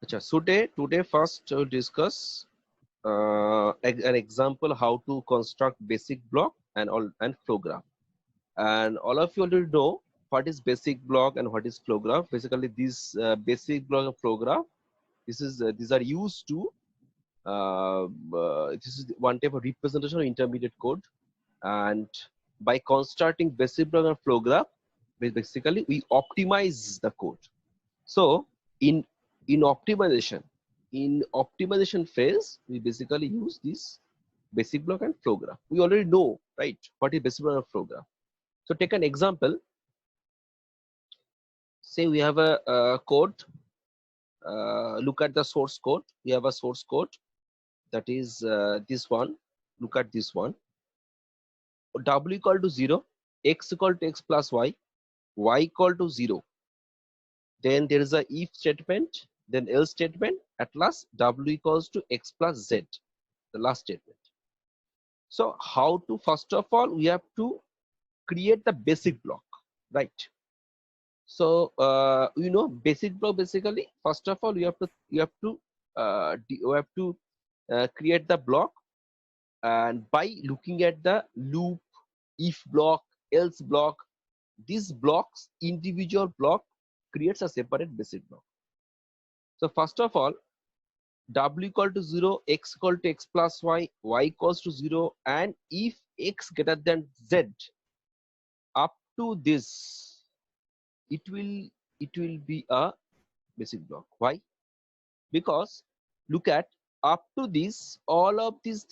Acha, so today first we'll discuss an example how to construct basic block and flow graph. And all of you already know what is basic block and what is flow graph. Basically, these basic block and flow graph, these are used to this is one type of representation of intermediate code. And by constructing basic block and flow graph, basically we optimize the code. So in in optimization, in optimization phase, we basically use this basic block and flow graph. We already know, right, what is basic block and flow graph. So take an example. Say we have a code. Look at the source code. We have a source code that is this one. Look at this one. W equal to 0, x equal to x plus y equal to 0. Then there is a if statement, then else statement. At last, w equals to x plus z, the last statement. So how to, first of all, we have to create the basic block, right? So basic block, basically, first of all, you have to create the block, and by looking at the loop, if block, else block, these blocks, individual block creates a separate basic block. So first of all, w equal to 0, x equal to x plus y equals to 0, and if x greater than z, up to this, it will be a basic block. Why? Because look at, up to this, all of these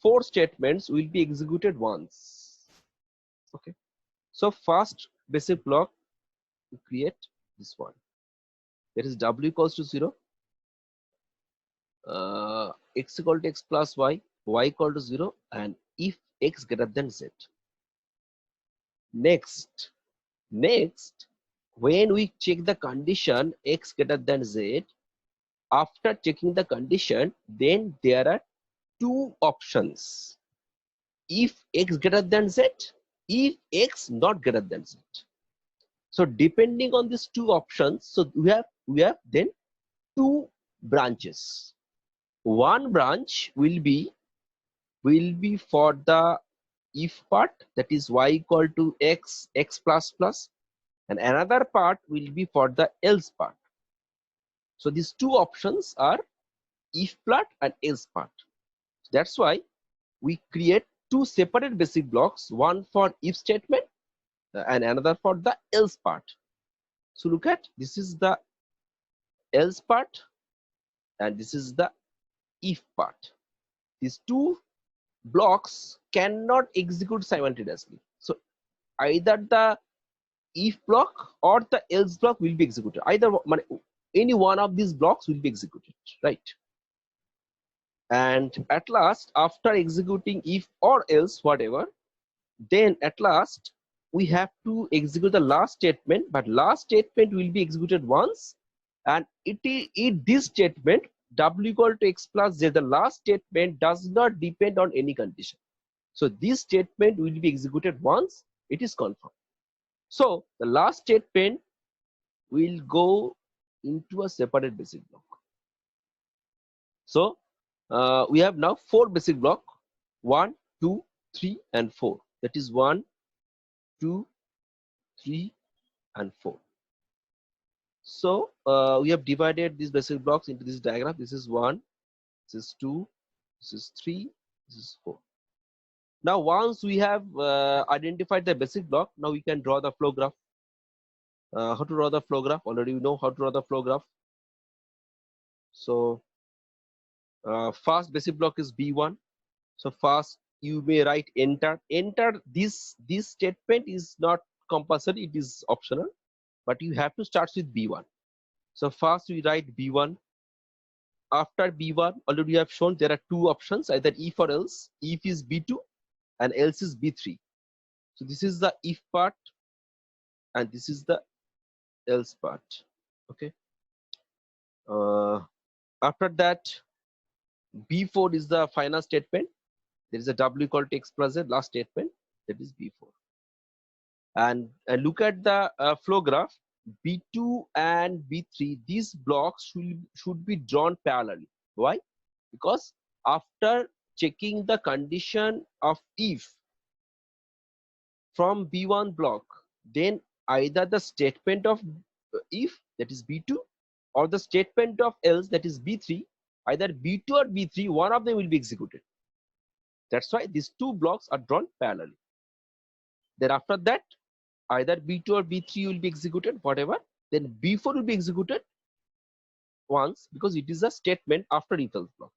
four statements will be executed once. Okay. So first basic block, we create this one. That is w equals to 0, x equal to x plus y equal to 0, and if x greater than z. Next, when we check the condition x greater than z, after checking the condition, then there are two options: if x greater than z, if x not greater than z. So depending on these two options, so we have then two branches. One branch will be for the if part, that is y equal to x plus plus, and another part will be for the else part. So these two options are if part and else part. That's why we create two separate basic blocks, one for if statement and another for the else part. So look at, this is the else part and this is the if part. These two blocks cannot execute simultaneously. So either the if block or the else block will be executed. Either any one of these blocks will be executed, right? And at last, after executing if or else, whatever, then at last we have to execute the last statement, but last statement will be executed once, and this statement w equal to x plus z, the last statement does not depend on any condition. So this statement will be executed once, it is confirmed. So the last statement will go into a separate basic block. So we have now four basic block: 1, 2, 3, and 4. That is 1, 2, 3, and 4. So we have divided these basic blocks into this diagram. This is 1, this is 2, this is 3, this is 4. Now once we have identified the basic block, now we can draw the flow graph. How to draw the flow graph? Already we know how to draw the flow graph. So first basic block is B1. So first you may write enter. This statement is not compulsory, it is optional, but you have to start with B1. So first we write B1. After B1, already we have shown there are two options, either if or else. If is B2 and else is B3. So this is the if part and this is the else part. Okay. After that, B4 is the final statement. There is a w equal to x plus z, last statement, that is B4. And look at the flow graph. B2 and B3, these blocks should be drawn parallelly. Why? Because after checking the condition of if from B1 block, then either the statement of if, that is B2, or the statement of else, that is B3, either B2 or B3, one of them will be executed. That's why these two blocks are drawn parallelly. Then after that, either B2 or B3 will be executed, whatever. Then B4 will be executed once, because it is a statement after if else block.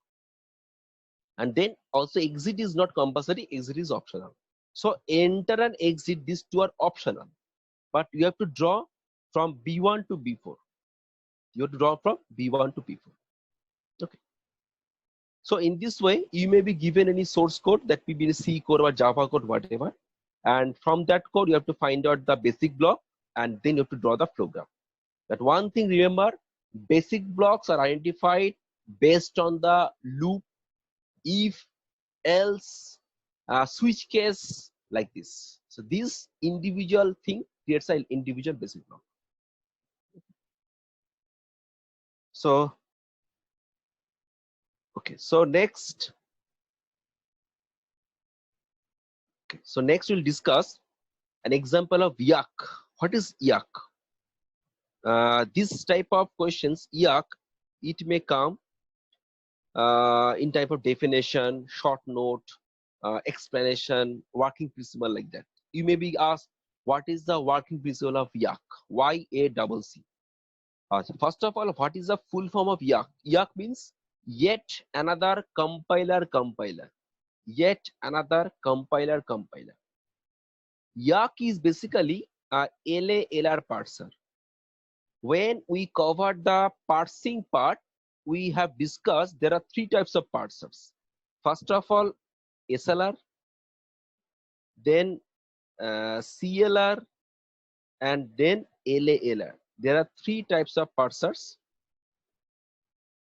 And then also exit is not compulsory, exit is optional. So enter and exit, these two are optional, but you have to draw from B1 to B4. You have to draw from B1 to B4. Okay. So in this way, you may be given any source code, that may be C code or Java code, whatever. And from that code, you have to find out the basic block, and then you have to draw the flow graph. But one thing, remember, basic blocks are identified based on the loop, if, else, switch case, like this. So this individual thing creates an individual basic block. So, okay, so next, we'll discuss an example of YAC. What is YAC? This type of questions, YAC, it may come in type of definition, short note, explanation, working principle, like that. You may be asked, what is the working principle of YAC? YACC. So first of all, what is the full form of YAC? YAC means yet another compiler. Yet another compiler. YAC is basically a LA-LR parser. When we covered the parsing part, we have discussed there are three types of parsers. First of all, SLR, then CLR, and then LA-LR. There are three types of parsers,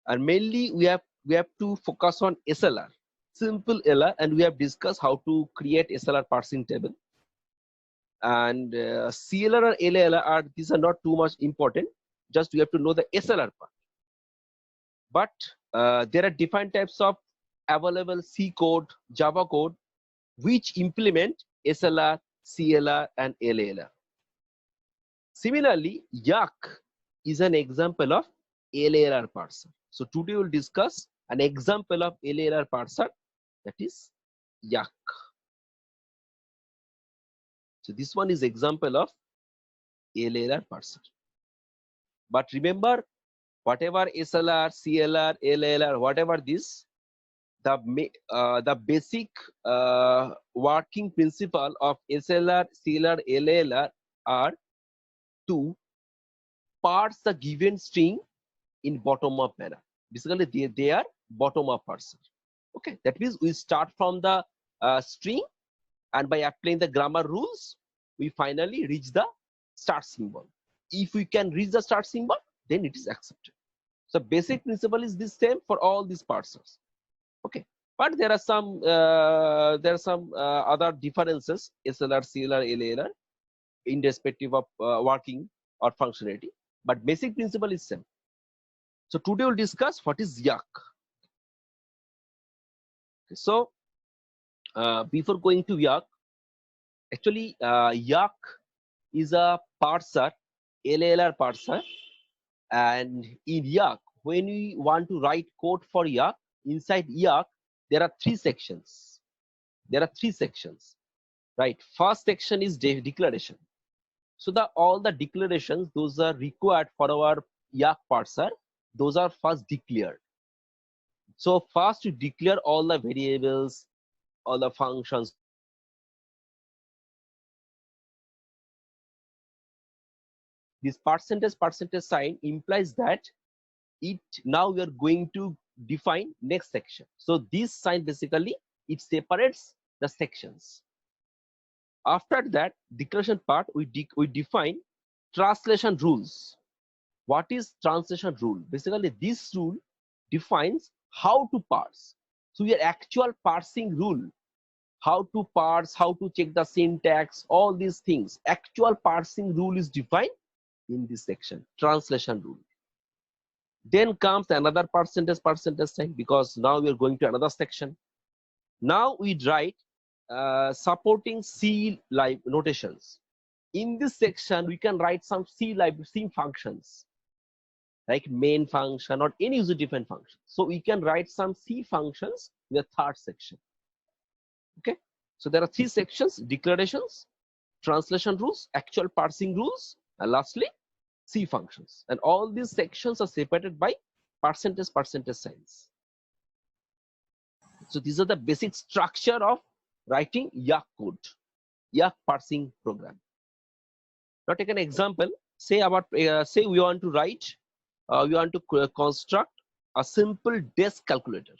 and mainly we have to focus on SLR, simple LR, and we have discussed how to create SLR parsing table. And CLR and LALR, these are not too much important, just we have to know the SLR part. But there are different types of available C code, Java code, which implement SLR, CLR, and LALR. Similarly, YAC is an example of LALR parser. So today we'll discuss an example of LALR parser, that is YAC. So this one is example of LALR parser. But remember, whatever SLR, CLR, LALR, whatever this, the basic working principle of SLR, CLR, LALR are to parse the given string in bottom-up manner. Basically, they are bottom-up parser. Okay, that means we start from the string, and by applying the grammar rules, we finally reach the start symbol. If we can reach the start symbol, then it is accepted. So basic principle is the same for all these parsers. Okay, but there are some other differences, SLR, CLR, LALR, in respective of working or functionality, but basic principle is same. So today we'll discuss what is YAC. Okay, so before going to YAC, actually YAC is a parser, LALR parser, and in YAC, when we want to write code for YAC, inside YAC there are three sections. Right? First section is declaration. So all the declarations, those are required for our YAC parser, those are first declared. So first you declare all the variables, all the functions. This percentage sign implies that now we are going to define next section. So this sign basically, it separates the sections. After that declaration part, we define translation rules. What is translation rule? Basically, this rule defines how to parse. So your actual parsing rule, how to parse, how to check the syntax, all these things, actual parsing rule is defined in this section, translation rule. Then comes another percentage sign, because now we are going to another section. Now we write supporting C notations. In this section, we can write some C functions, like main function or any user defined function. So we can write some C functions in the third section. Okay, so there are three sections: declarations, translation rules, actual parsing rules, and lastly C functions. And all these sections are separated by percentage signs. So these are the basic structure of writing Yacc code, Yacc parsing program. Now take an example. Say we want to write, we want to construct a simple desk calculator.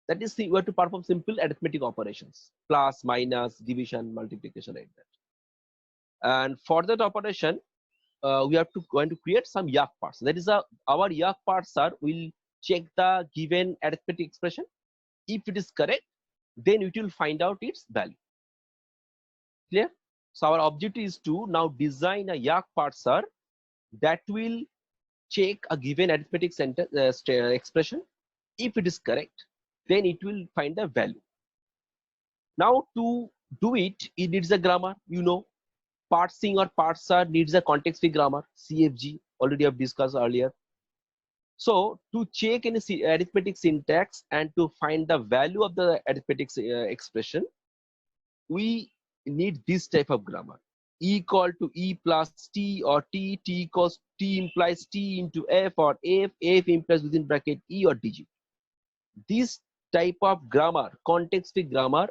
That is, we have to perform simple arithmetic operations: plus, minus, division, multiplication, like that. And for that operation, we are going to create some Yacc parser. That is, our Yacc parser will check the given arithmetic expression. If it is correct, then it will find out its value. Clear? So our objective is to now design a Yacc parser that will check a given arithmetic expression. If it is correct, then it will find the value. Now to do it, it needs a grammar. You know, parsing or parser needs a context-free grammar, CFG. Already I've discussed earlier. So to check any arithmetic syntax and to find the value of the arithmetic expression, we need this type of grammar: E equal to E plus T, or T equals T implies T into F, or F implies within bracket E or digit. This type of grammar, context-free grammar,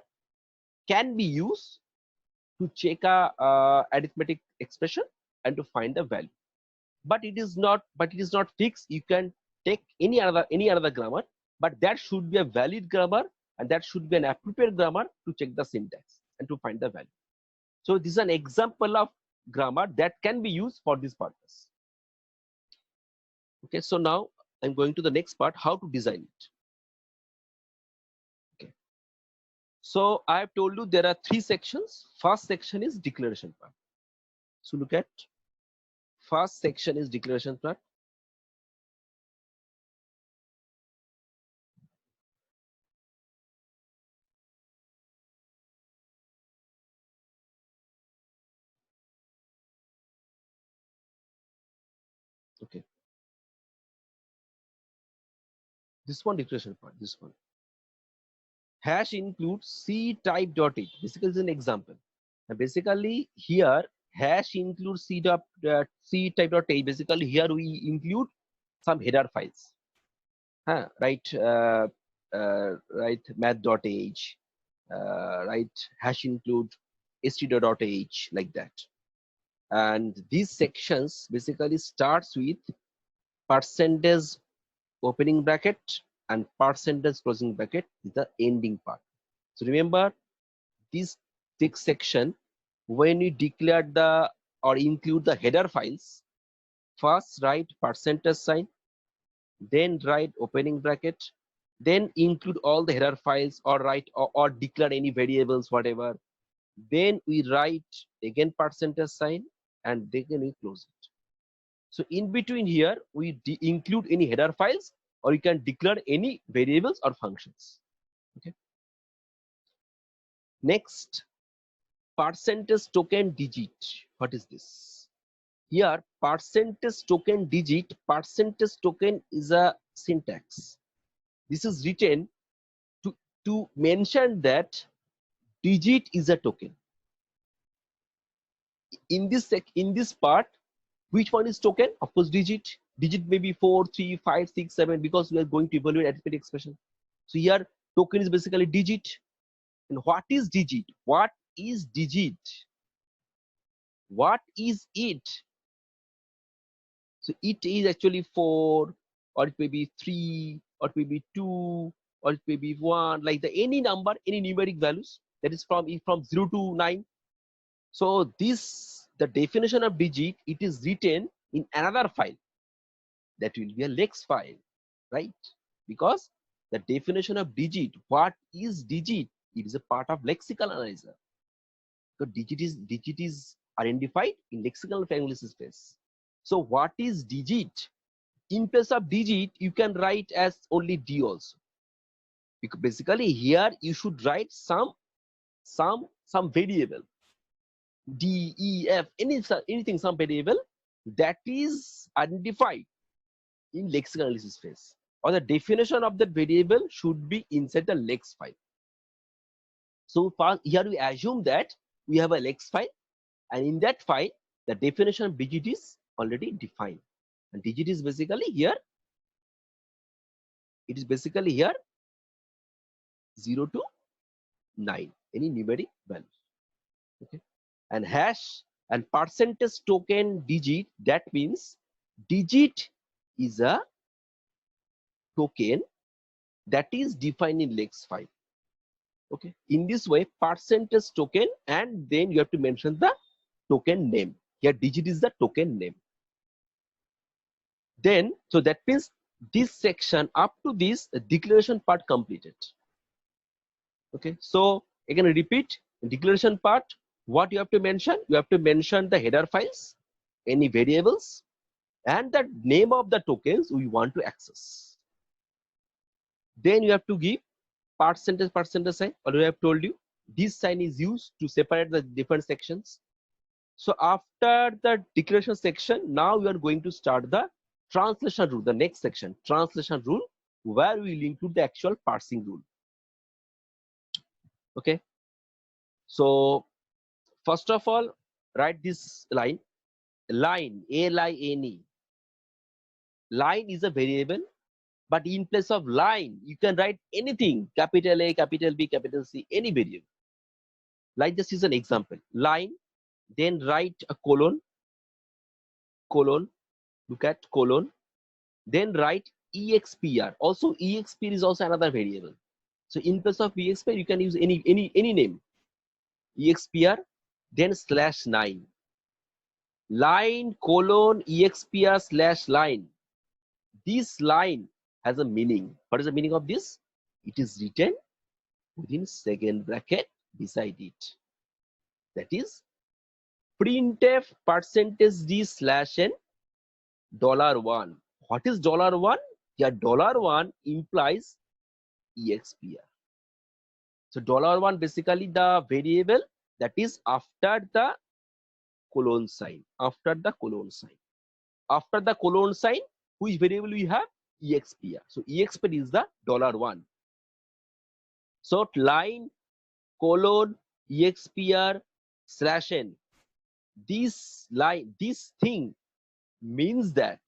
can be used to check a arithmetic expression and to find the value. But it is not fixed. You can take any other grammar, but that should be a valid grammar, and that should be an appropriate grammar to check the syntax and to find the value. So this is an example of grammar that can be used for this purpose. Okay, so now I'm going to the next part: how to design it. Okay, so I have told you there are three sections. First section is declaration part. So look at first section is declaration part. Okay, this one declaration part, this one. Hash includes C type dot H. Basically, is an example. And basically, here hash includes C type dot H. Basically, here we include some header files. Right, right, math.h, right, hash include std.h, like that. And these sections basically starts with percentage opening bracket and percentage closing bracket is the ending part. So remember, this text section, when we declare the or include the header files, first write percentage sign, then write opening bracket, then include all the header files, or write or declare any variables, whatever. Then we write again percentage sign, and then we close it. So in between here, we include any header files, or you can declare any variables or functions. Okay. Next, percentage token digit. What is this? Here, percentage token digit. Percentage token is a syntax. This is written to mention that digit is a token. In this part, which one is token? Of course, digit. Digit may be 4, 3, 5, 6, 7, because we are going to evaluate arithmetic expression. So here, token is basically digit. And what is digit? What is digit? What is it? So it is actually 4, or it may be 3, or it may be 2, or it may be 1, like any number, any numeric values, that is from 0 to 9. So the definition of digit, it is written in another file. That will be a lex file, right? Because the definition of digit, what is digit? It is a part of lexical analyzer. So digit is identified in lexical family space. So what is digit? In place of digit, you can write as only D also. Because basically here you should write some variable, D, E, F, anything, some variable that is identified in lexical analysis phase, or the definition of that variable should be inside the lex file. So here we assume that we have a lex file, and in that file the definition of digit is already defined, and digit is basically here, it is basically here 0 to 9, any numeric value. Okay, and hash and percentage token digit, that means digit is a token that is defined in lex file. Okay, in this way percentage token, and then you have to mention the token name. Here digit is the token name. Then so that means this section up to this declaration part completed. Okay, so again repeat, declaration part, what you have to mention? You have to mention the header files, any variables, and the name of the tokens we want to access. Then you have to give percentage sign. Already I have told you this sign is used to separate the different sections. So after the declaration section, now we are going to start the translation rule, the next section, translation rule, where we will include the actual parsing rule. Okay, so first of all, write this line, L-I-N-E. Line is a variable, but in place of line, you can write anything, capital A, capital B, capital C, any variable. Like this is an example, line, then write a colon, look at colon, then write expr. Also expr is also another variable. So in place of expr, you can use any name, expr, then /9, line colon expr /line. This line has a meaning. What is the meaning of this? It is written within second bracket beside it. That is printf %d/n $1. What is $1? Here $1 implies expr. So $1 basically the variable that is after the colon sign. After the colon sign. After the colon sign, which variable we have? expr. So expr is the $1. So line colon expr /n. This line, this thing means that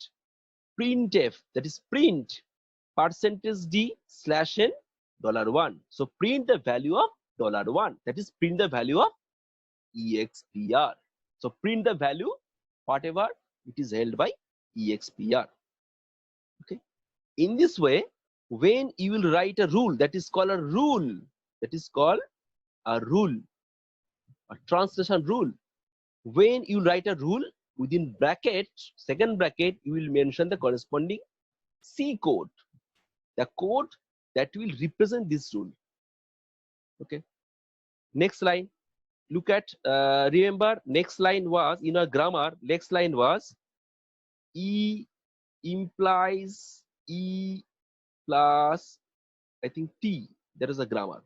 printf, that is print %d/n $1. So print the value of $1. That is print the value of expr. So print the value whatever it is held by expr. Okay. In this way, when you will write a rule, that is called a rule. That is called a rule, a translation rule. When you write a rule, within bracket, second bracket, you will mention the corresponding C code, the code that will represent this rule. Okay. Next line. Look at, remember, next line was, in our grammar, next line was E implies E plus, I think, T. That is a grammar.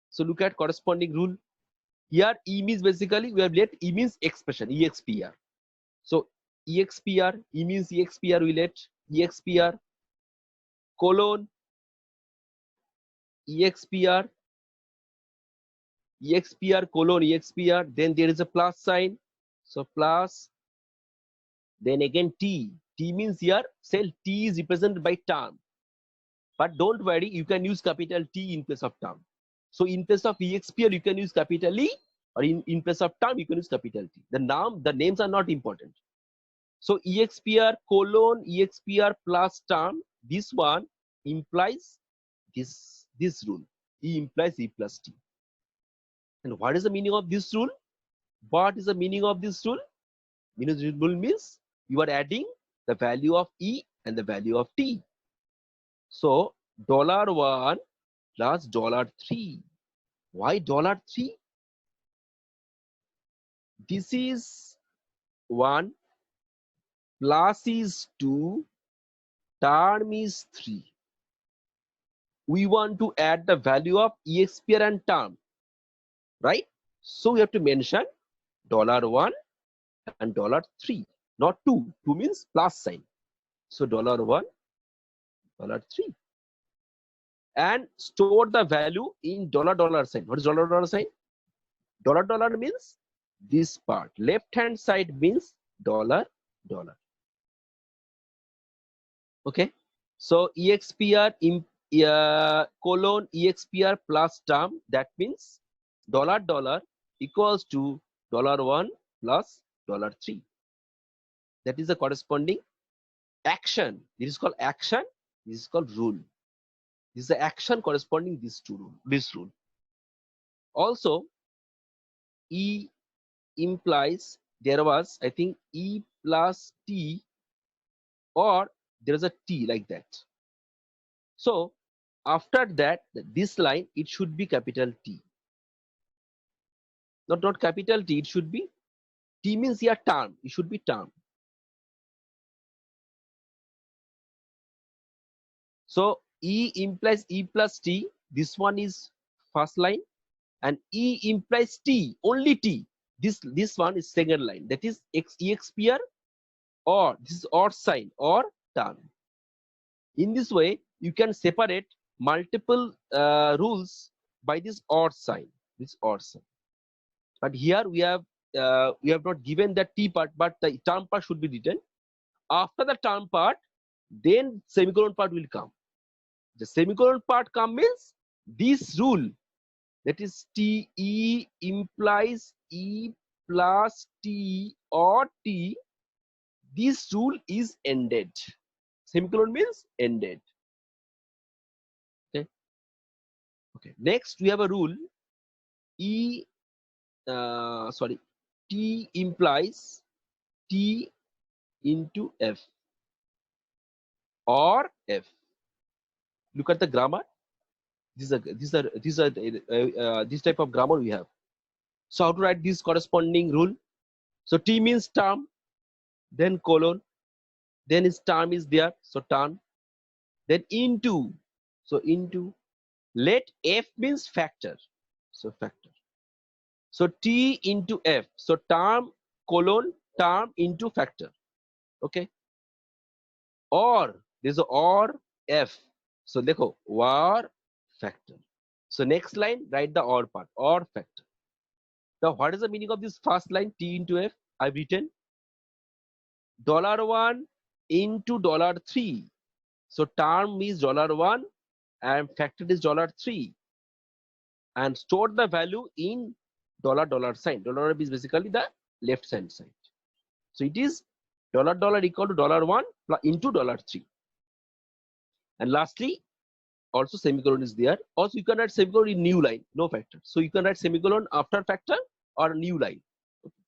So look at corresponding rule. Here E means basically, we have let E means expression, expr. So expr, E means expr, we let expr colon expr colon expr, then there is a plus sign, so plus, then again T means here cell T is represented by term, but don't worry, you can use capital T in place of term. So in place of expr you can use capital E, or in place of term you can use capital T. The names are not important. So expr colon expr plus term, this one implies this rule, E implies E plus T. And what is the meaning of this rule? What is the meaning of this rule? Meaning this rule means you are adding the value of E and the value of T. So $1 plus $3. Why $3? This is 1, plus is 2, term is 3. We want to add the value of EXPR and term, right? So we have to mention $1 and $3, not 2. 2 means plus sign. So $1, $3. And store the value in $, sign. What is $, sign? $, means this part. Left hand side means $. Okay. So EXPR colon EXPR plus term, that means $, equals to $1 plus $3. That is the corresponding action. This is called action. This is called rule. This is the action corresponding this rule. Also, E implies there was, I think, E plus T, or there is a T like that. So after that, this line, it should be capital T. Not capital T, it should be T means here term. It should be term. So E implies E plus T. This one is first line, and E implies T, only T. This one is second line. That is EXPR, or this is OR sign or term. In this way, you can separate multiple rules by this OR sign. This OR sign. But here we have not given the T part, but the term part should be written. After the term part, then semicolon part will come. The semicolon part come means this rule, that is TE implies E plus T or T, this rule is ended. Semicolon means ended. Okay. Okay. Next we have a rule T implies T into F or F. Look at the grammar. This type of grammar we have. So how to write this corresponding rule? So T means term, then colon, then its term is there, so term, then into, so into. Let F means factor, so factor. So T into F, so term colon term into factor. Okay. Or there's a or F. So dekho, or factor. So next line, write the or part, or factor. Now what is the meaning of this first line, T into F? I've written $1 into $3. So term is $1 and factor is $3. And store the value in $, sign. $, is basically the left hand side. So it is $, equal to $1 into $3. And lastly, also semicolon is there. Also you can write semicolon in new line, no factor. So you can write semicolon after factor or new line. Okay.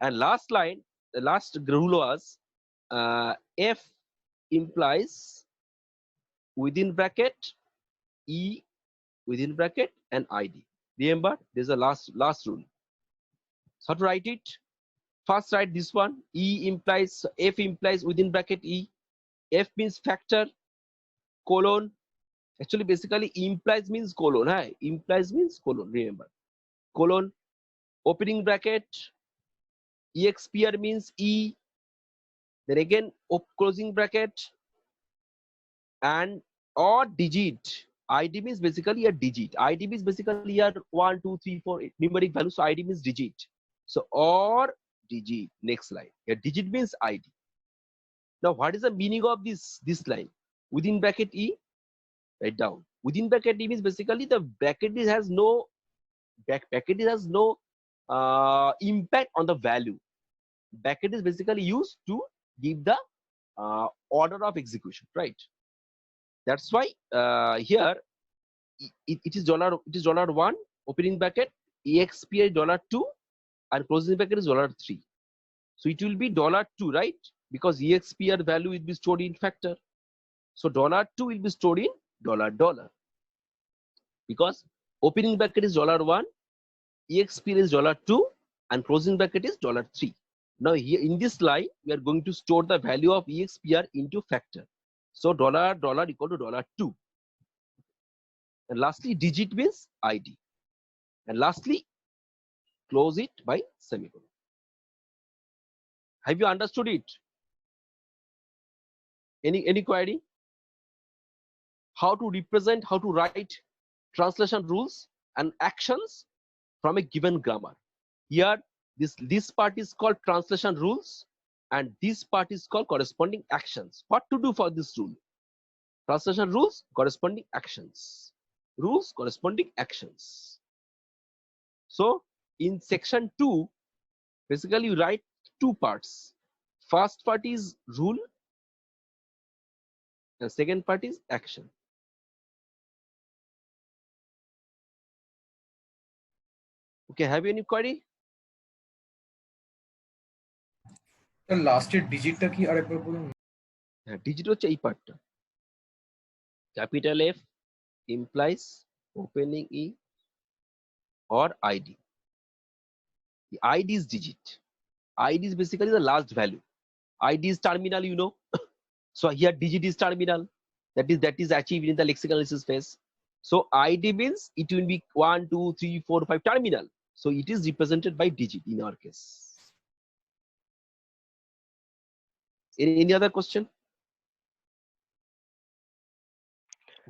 And last line, the last rule was F implies within bracket E within bracket and ID. Remember, there's a last rule. So how to write it? First write this one. E implies, F implies within bracket E. F means factor, colon. Actually, basically implies means colon. Hi, implies means colon. Remember, colon, opening bracket. EXPR means E. Then again, closing bracket, and or digit. ID means basically a digit. ID means basically a 1, 2, 3, 4 numeric value. So ID means digit. So or digit. Next line. A digit means ID. Now what is the meaning of this line? Within bracket E, write down. Within bracket E means basically the bracket has no impact on the value. Bracket is basically used to give the order of execution, right? That's why here it is $1 opening bracket, EXPR $2 and closing bracket is $3. So it will be $2, right? Because EXPR value will be stored in factor. So $2 will be stored in $. Because opening bracket is $1, EXPR is $2 and closing bracket is $3. Now here in this line, we are going to store the value of EXPR into factor. So dollar equal to $2. And lastly, digit means ID. And lastly, close it by semicolon. Have you understood it? Any query? How to represent, how to write translation rules and actions from a given grammar. Here, this part is called translation rules, and this part is called corresponding actions. What to do for this rule? Translation rules, corresponding actions. Rules, corresponding actions. So in section 2, basically you write two parts. First part is rule, and second part is action. Okay, have you any query? লাস্টের ডিজিটটা কি আরেকবার বলুন। হ্যাঁ, digit হচ্ছে এই পার্টটা। Capital F implies opening E or ID. The ID is digit. ID is basically the last value. ID is terminal, you know. So here digit is terminal. That is achieved in the lexical analysis phase. So ID means it will be 1, 2, 3, 4, 5 terminal. So it is represented by digit in our case. Any other question?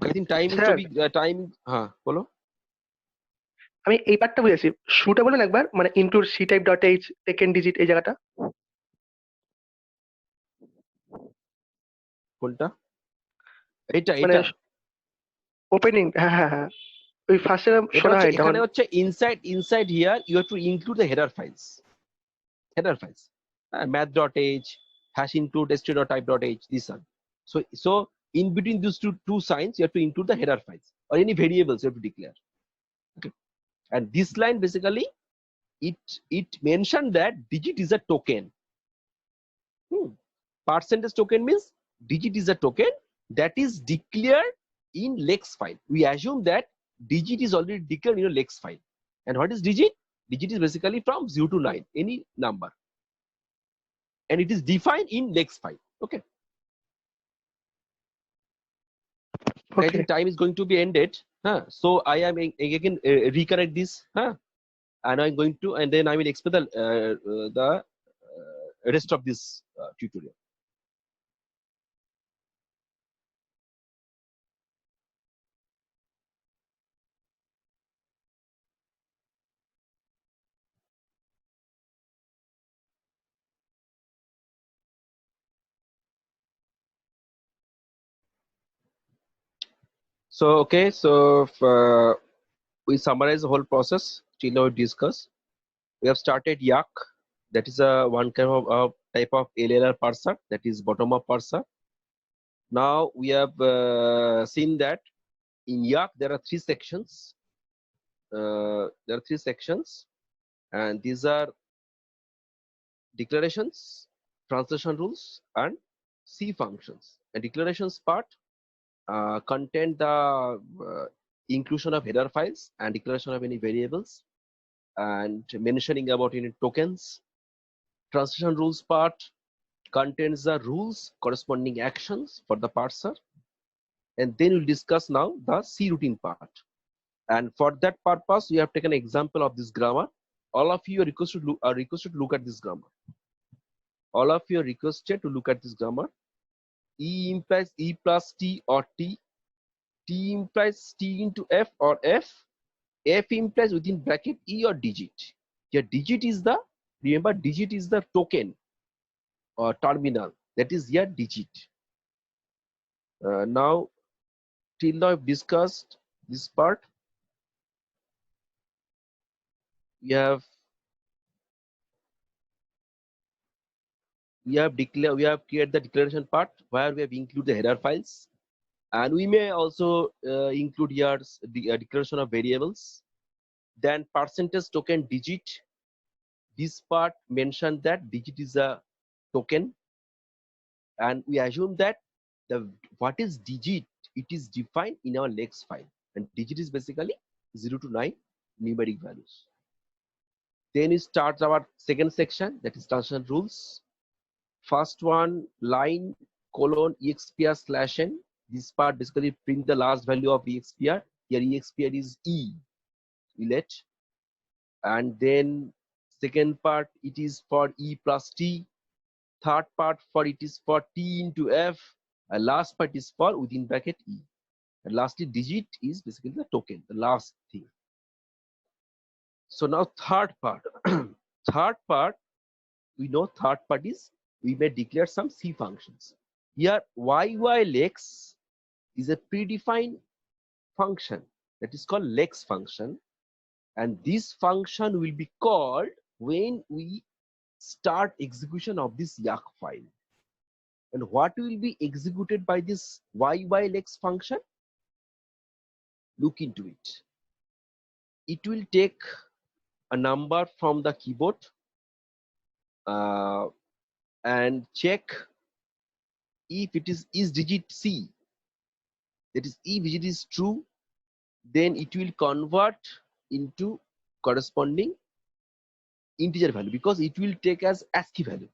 I think time is to be time. বলো। আমি এই পার্টটা বুঝেছি, শুরুটা বলুন একবার, মানে include C type dot H second digit এই জায়গাটা। কোনটা? এটা মানে এটা ওপেনিং, হ্যাঁ হ্যাঁ হ্যাঁ, ওই ফার্স্টে শোনা হয়। এখানে হচ্ছে inside here you have to include the header files. math.h #include std.type.h, this one. So in between these two signs you have to include the header files or any variables you have to declare. Okay, and this line basically it mentioned that digit is a token. Percentage token means digit is a token that is declared in lex file. We assume that digit is already declared in a lex file. And what is digit? Digit is basically from 0 to 9, any number, and it is defined in lex file. Okay, I think time is going to be ended. So I am again recorrect this, and I'm going to, and then I will explain the rest of this tutorial. So okay, so we summarize the whole process till now we discuss. We have started Yak, that is a one kind of type of LLR parser, that is bottom up parser. Now we have seen that in Yak there are three sections. And these are declarations, translation rules, and C functions. And declarations part contain the inclusion of header files and declaration of any variables and mentioning about any tokens. Translation rules part contains the rules corresponding actions for the parser, and then we'll discuss now the C routine part. And for that purpose we have taken an example of this grammar. All of you are requested to look at this grammar. All of you are requested to look at this grammar. E implies E plus T or T. T implies T into F or F. F implies within bracket E or digit. Here digit is the, remember digit is the token or terminal, that is here digit. Now till now I've discussed this part. We have created the declaration part where we have included the header files, and we may also include here the declaration of variables. Then percentage token digit, this part mentioned that digit is a token, and we assume that what is digit, it is defined in our lex file, and digit is basically 0 to 9 numeric values. Then we start our second section, that is translation rules. First one, line colon expr slash n. This part basically print the last value of expr. Here expr is e, let. And then second part, it is for e plus t. Third part for it is for t into f. And last part is for within bracket e. And lastly, digit is basically the token, the last thing. So now third part. Third part, we know third part is we may declare some C functions. Here yylex is a predefined function that is called lex function, and this function will be called when we start execution of this yak file. And what will be executed by this yylex function? Look into it. It will take a number from the keyboard and check if it is digit C, that is if digit is true, then it will convert into corresponding integer value, because it will take as ASCII value.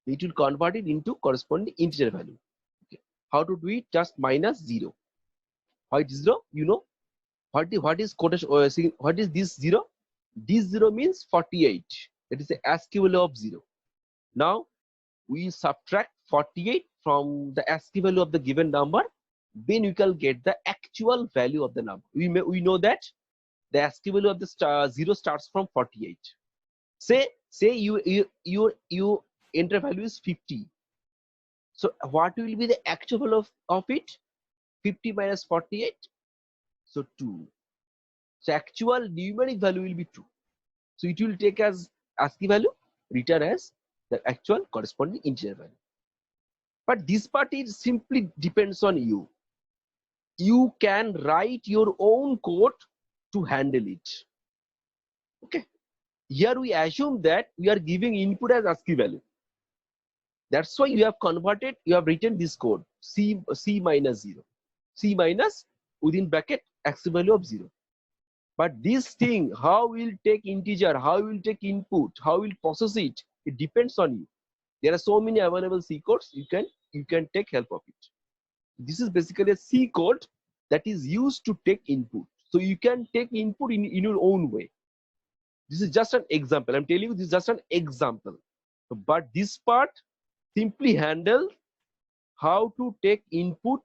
It will convert it into corresponding integer value. Okay. How to do it? Just minus 0. Why 0? You know what is quotation? What is this 0? This 0 means 48. That is the ASCII value of 0. Now we subtract 48 from the ASCII value of the given number, then you can get the actual value of the number. We know that the ASCII value of the 0 starts from 48. Say you enter value is 50. So what will be the actual value of it? 50 minus 48. So 2. So actual numeric value will be 2. So it will take as ASCII value, return as the actual corresponding integer value. But this part is simply depends on you. You can write your own code to handle it. Okay. Here we assume that we are giving input as ASCII value. That's why you have converted, you have written this code C minus 0. C minus within bracket ASCII value of 0. But this thing, how will take integer, how will take input, how will process it, it depends on you. There are so many available C codes, you can take help of it. This is basically a C code that is used to take input. So you can take input in your own way. This is just an example. I'm telling you, this is just an example. But this part simply handles how to take input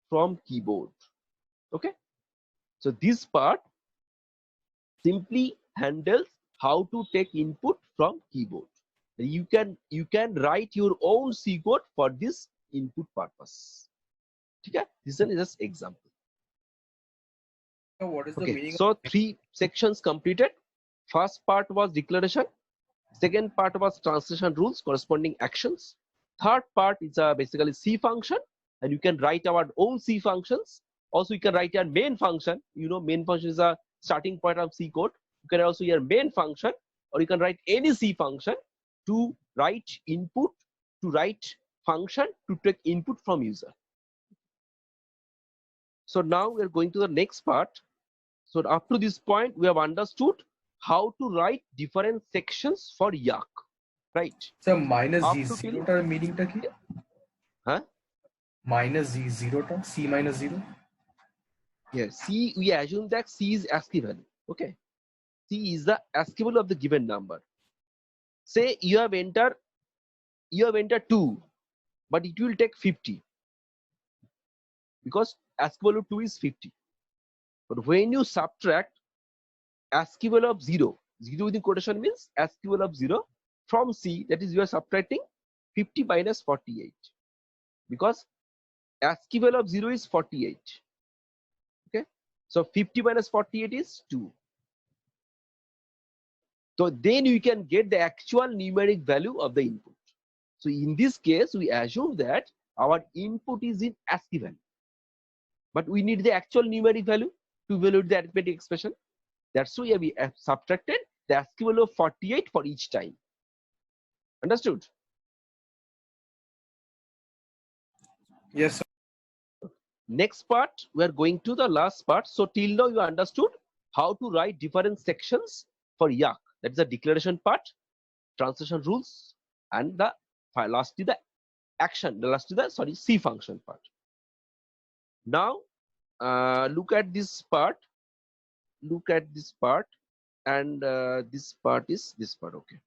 from keyboard. Okay. So this part simply handles how to take input from keyboard. You can write your own C code for this input purpose. Okay. This one is just example. So what is the Okay. meaning? So 3 sections completed. First part was declaration. Second part was translation rules, corresponding actions. Third part is basically C function, and you can write our own C functions. Also, you can write your main function. You know, main function is a starting point of C code. You can also your main function, or you can write any C function to write input, to write function to take input from user. So now we are going to the next part. So up to this point, we have understood how to write different sections for yak, right? So minus Up Z to 0 till, tar meaning ta ki? huh? Minus Z 0 tar, C minus 0. Yeah, C, we assume that C is ASCII value. Okay, C is the ASCII value of the given number. Say you have entered 2, but it will take 50 because ASCII value 2 is 50. But when you subtract ASCII value of 0, 0 within quotation means ASCII value of 0 from C, that is you are subtracting 50 minus 48, because ASCII value of 0 is 48. Okay, so 50 minus 48 is 2. So then you can get the actual numeric value of the input. So in this case, we assume that our input is in ASCII value, but we need the actual numeric value to evaluate the arithmetic expression. That's why we have subtracted the ASCII value of 48 for each time. Understood? Yes, sir. Next part, we are going to the last part. So till now you understood how to write different sections for yak. That is the declaration part, translation rules, and the lastly the action. The lastly the C function part. Now look at this part. Look at this part, and this part is this part. Okay.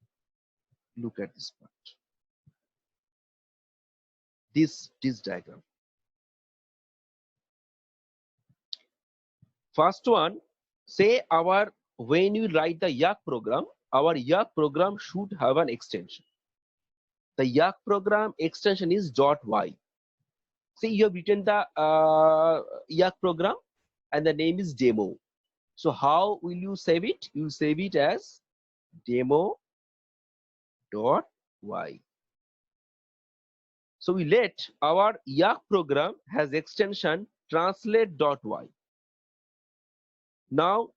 Look at this part. This diagram. First one, say when you write the Yak program, our Yak program should have an extension. The Yak program extension is .y. Say you have written the Yak program and the name is demo. So how will you save it? You save it as demo.y. So we let our Yak program has extension translate.y. Now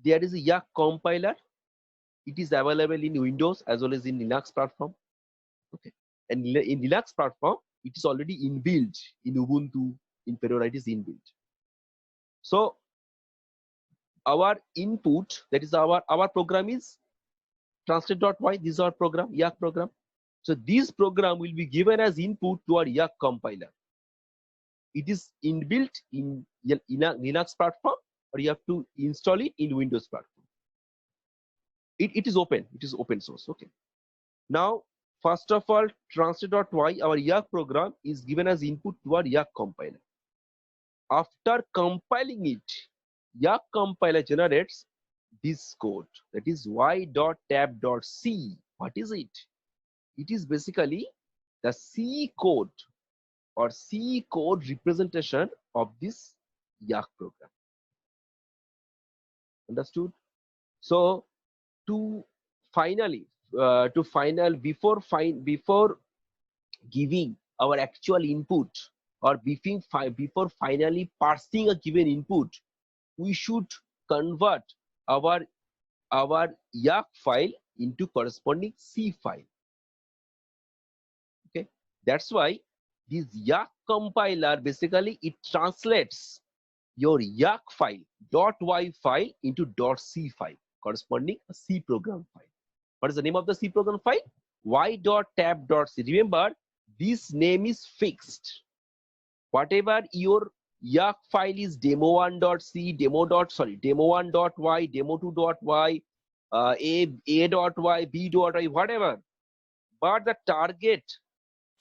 there is a Yak compiler. It is available in Windows as well as in Linux platform. Okay, and in Linux platform, it is already inbuilt in Ubuntu, in Fedora, it is inbuilt. So our input, that is our program is translate.y. This is our program, Yak program. So this program will be given as input to our Yak compiler. It is inbuilt in Linux platform, or you have to install it in Windows platform. It is open. It is open source. Okay. Now, first of all, translate.y, our Yak program is given as input to our Yak compiler. After compiling it, Yak compiler generates this code, that is y.tab.c. What is it? It is basically the C code or C code representation of this Yak program. Understood? So before giving our actual input, or before finally parsing a given input, we should convert our Yak file into corresponding C file. Okay, that's why this Yak compiler basically it translates your Yak file .y file into .c file, corresponding a C program file. What is the name of the C program file? y.tab.c. Remember, this name is fixed. Whatever your Yak file is demo1.c, demo1.y, demo2.y, a.y, b.y, whatever. But the target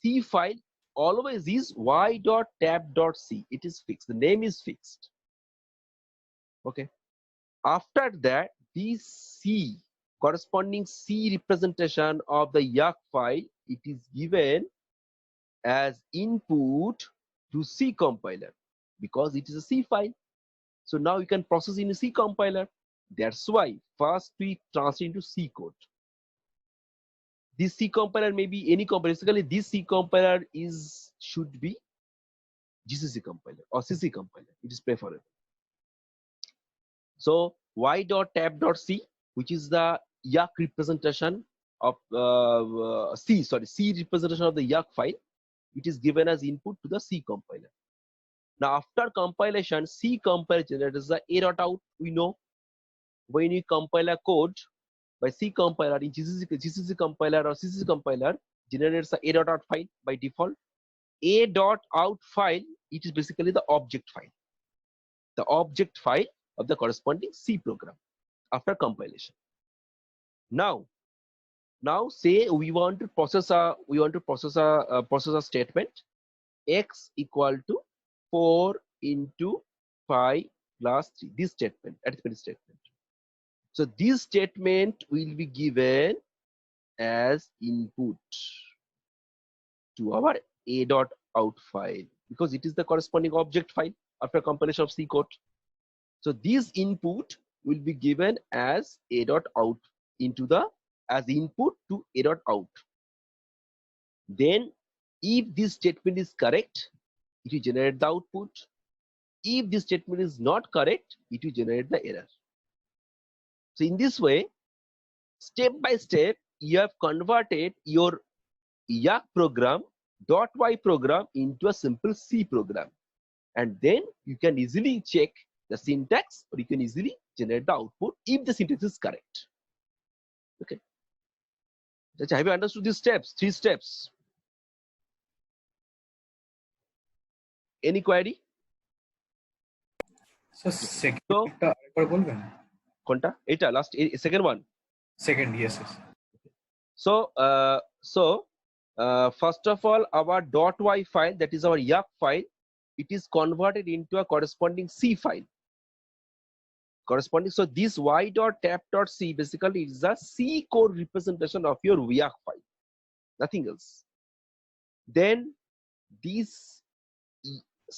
C file always is y.tab.c. It is fixed. The name is fixed. Okay. After that, this C, corresponding C representation of the Yak file, it is given as input to C compiler because it is a C file. So now you can process in a C compiler. That's why first we translate into C code. This C compiler may be any compiler. Basically, this C compiler should be GCC compiler or CC compiler. It is preferable. So y.tab.c, which is the Yak representation of C representation of the Yak file, it is given as input to the C compiler. Now after compilation, C compiler generates the a.out. We know when you compile a code by C compiler in GCC compiler or CCC compiler generates the a.out file by default. A.out file, it is basically the object file. The object file of the corresponding C program after compilation. Now say we want to process a statement x equal to 4 into 5 plus 3. This statement, arithmetic statement. So this statement will be given as input to our a.out file because it is the corresponding object file after compilation of C code. So this input will be given as a.out as input to a.out. Then if this statement is correct, it will generate the output. If this statement is not correct, it will generate the error. So in this way, step by step, you have converted your Yak program .y program into a simple C program, and then you can easily check the syntax, or you can easily generate the output if the syntax is correct. Okay. Have you understood these steps? 3 steps. Any query? So second So, টা আরেকবার বলবেন? কোনটা? এটা last second one. Second, yes. So, first of all, our .y file, that is our YAK file, it is converted into a corresponding C file. So this y.tab.c basically is a C code representation of your YAK file, nothing else. Then this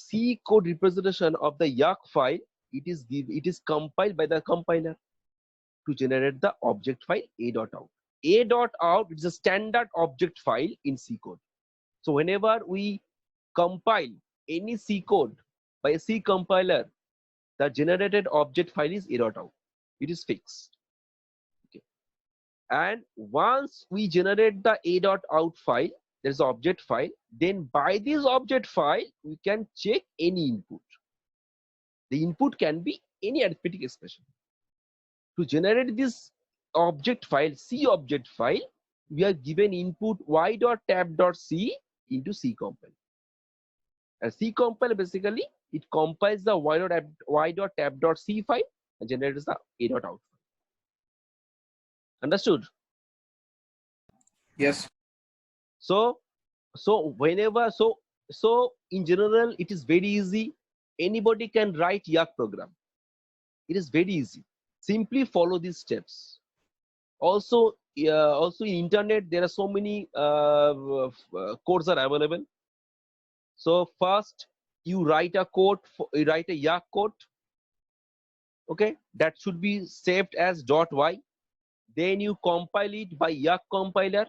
C code representation of the YAK file, it is compiled by the compiler to generate the object file a.out. A.out is a standard object file in C code. So whenever we compile any C code by a C compiler, the generated object file is a.out. It is fixed. Okay. And once we generate the a.out file, there is an object file. Then by this object file, we can check any input. The input can be any arithmetic expression. To generate this object file, C object file, we are given input y.tab.c into C compile. And C compile basically it compiles the y.tab.c file and generates the a.out. Understood? Yes. So whenever so in general it is very easy. Anybody can write YAK program. It is very easy. Simply follow these steps. Also in internet there are so many codes are available. So first you write a code you write a YAK code, okay, that should be saved as .y. Then you compile it by YAK compiler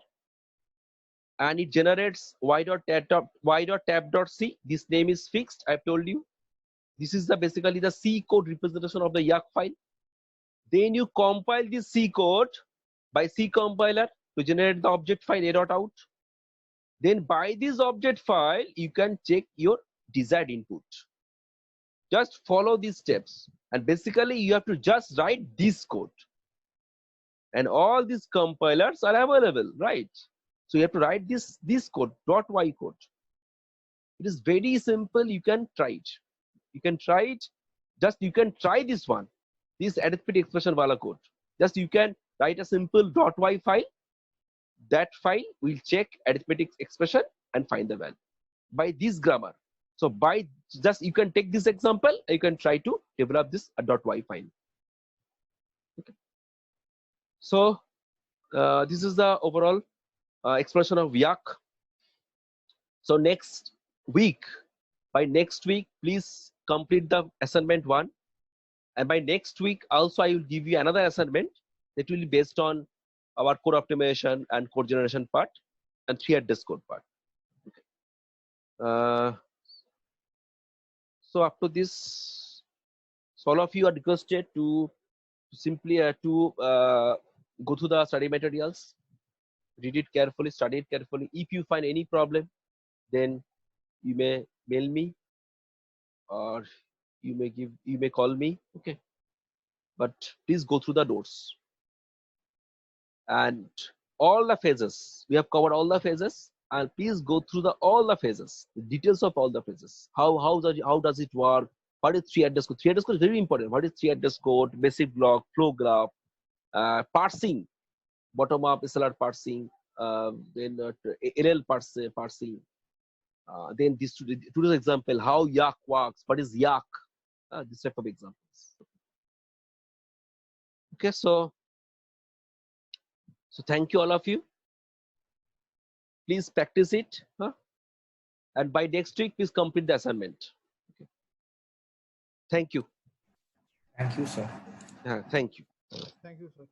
and it generates y.tab.c. This name is fixed, I've told you. This is the basically the C code representation of the YAK file. Then you compile this C code by C compiler to generate the object file a.out. Then by this object file, you can check your desired input. Just follow these steps. And basically, you have to just write this code. And all these compilers are available, right? So you have to write this code, .y code. It is very simple. You can try it. You can try it. Just you can try this one. This arithmetic expression wala code. Just you can write a simple .y file. That file will check arithmetic expression and find the value by this grammar. So by just you can take this example, you can try to develop this .y file. Okay. So this is the overall expression of YAK. So by next week, please complete the assignment 1. And by next week, also I will give you another assignment that will be based on our code optimization and code generation part and 3 address code part. Okay. So after this, so all of you are requested to simply go through the study materials, read it carefully, study it carefully. If you find any problem, then you may mail me or you may call me. Okay. But please go through the notes. And all the phases, we have covered all the phases, and please go through all the phases, the details of all the phases. How does it work? What is 3 address code? 3 address code is very important. What is 3 address code? Basic block, flow graph, parsing, bottom up SLR parsing, then LL parsing. Then today's example, how YAK works. What is YAK? This type of examples. Okay, so thank you all of you. Please practice it, and by next week, please complete the assignment. Okay. Thank you. Thank you, sir. Thank you. Thank you, sir.